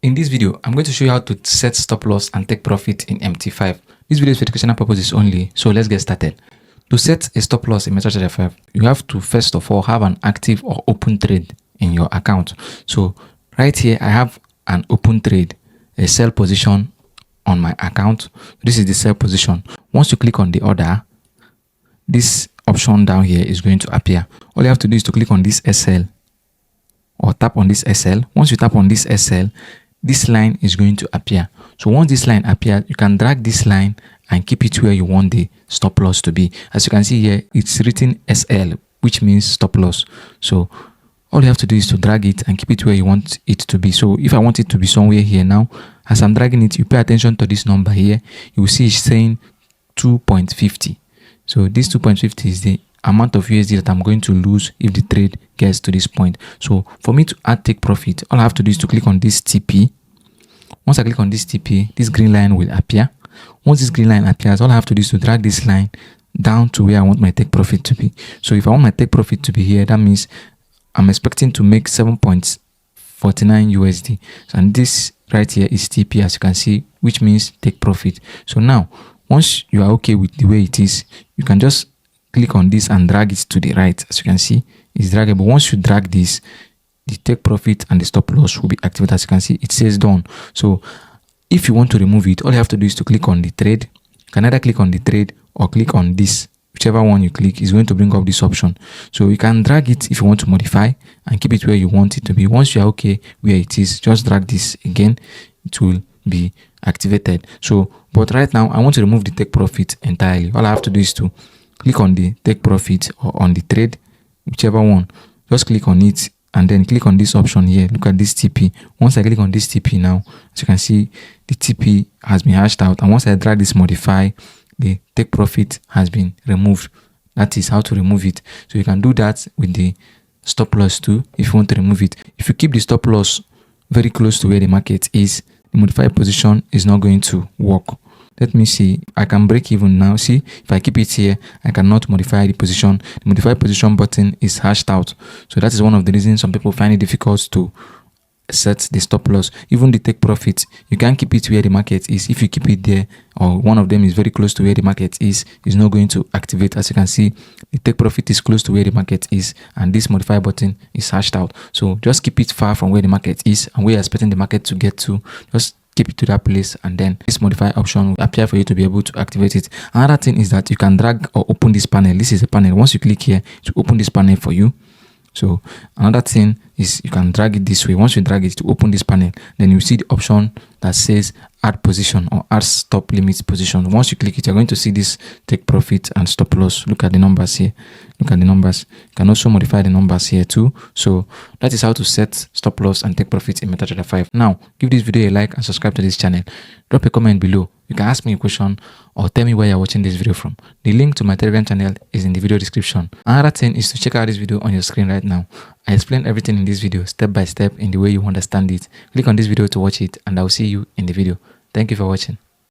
In this video, I'm going to show you how to set stop loss and take profit in MT5. This video is for educational purposes only, so let's get started. To set a stop loss in MetaTrader 5, you have to first of all have an active or open trade in your account. So right here, I have an open trade, a sell position on my account. This is the sell position. Once you click on the order, this option down here is going to appear. All you have to do is to click on this SL or tap on this SL. Once you tap on this SL, this line is going to appear. So once this line appears, you can drag this line and keep it where you want the stop loss to be. As you can see here, it's written SL, which means stop loss. So all you have to do is to drag it and keep it where you want it to be. So if I want it to be somewhere here now, as I'm dragging it, you pay attention to this number here. You will see it's saying 2.50. So this 2.50 is the amount of USD that I'm going to lose if the trade gets to this point. So for me to add take profit, all I have to do is to click on this TP. Once I click on this TP, this green line will appear. Once this green line appears, all I have to do is to drag this line down to where I want my take profit to be. So if I want my take profit to be here, that means I'm expecting to make 7.49 USD. And this right here is TP, as you can see, which means take profit. So now, once you are okay with the way it is, you can just click on this and drag it to the right. As you can see, it's draggable. Once you drag this, the take profit and the stop loss will be activated. As you can see, it says done. So if you want to remove it, all you have to do is to click on the trade. You can either click on the trade or click on this. Whichever one you click is going to bring up this option. So you can drag it if you want to modify and keep it where you want it to be. Once you are okay where it is, just drag this again. It will be activated. So, but right now I want to remove the take profit entirely. All I have to do is to click on the take profit or on the trade, whichever one. Just click on it and then click on this option here. Look at this TP. Once I click on this TP now, as you can see, the TP has been hashed out. And once I drag this modify, the take profit has been removed. That is how to remove it. So you can do that with the stop loss too if you want to remove it. If you keep the stop loss very close to where the market is, the modified position is not going to work. Let me see. I can break even now. See, if I keep it here, I cannot modify the position. The modify position button is hashed out. So that is one of the reasons some people find it difficult to set the stop loss. Even the take profit, you can keep it where the market is. If you keep it there, or one of them is very close to where the market is not going to activate. As you can see, the take profit is close to where the market is, and this modify button is hashed out. So just keep it far from where the market is and where you're expecting the market to get to. Just keep it to that place, and then this modify option will appear for you to be able to activate it. Another thing is that you can drag or open this panel. This is a panel. Once you click here to open this panel for you. So another thing is you can drag it this way. Once you drag it to open this panel, then you see the option that says add position or add stop limit position. Once you click it, you're going to see this take profit and stop loss. Look at the numbers here. Look at the numbers. You can also modify the numbers here too. So that is how to set stop loss and take profit in MetaTrader 5. Now, give this video a like and subscribe to this channel. Drop a comment below. You can ask me a question or tell me where you're watching this video from. The link to my Telegram channel is in the video description. Another thing is to check out this video on your screen right now. I explain everything in this video step by step in the way you understand it. Click on this video to watch it, and I'll see you in the video. Thank you for watching.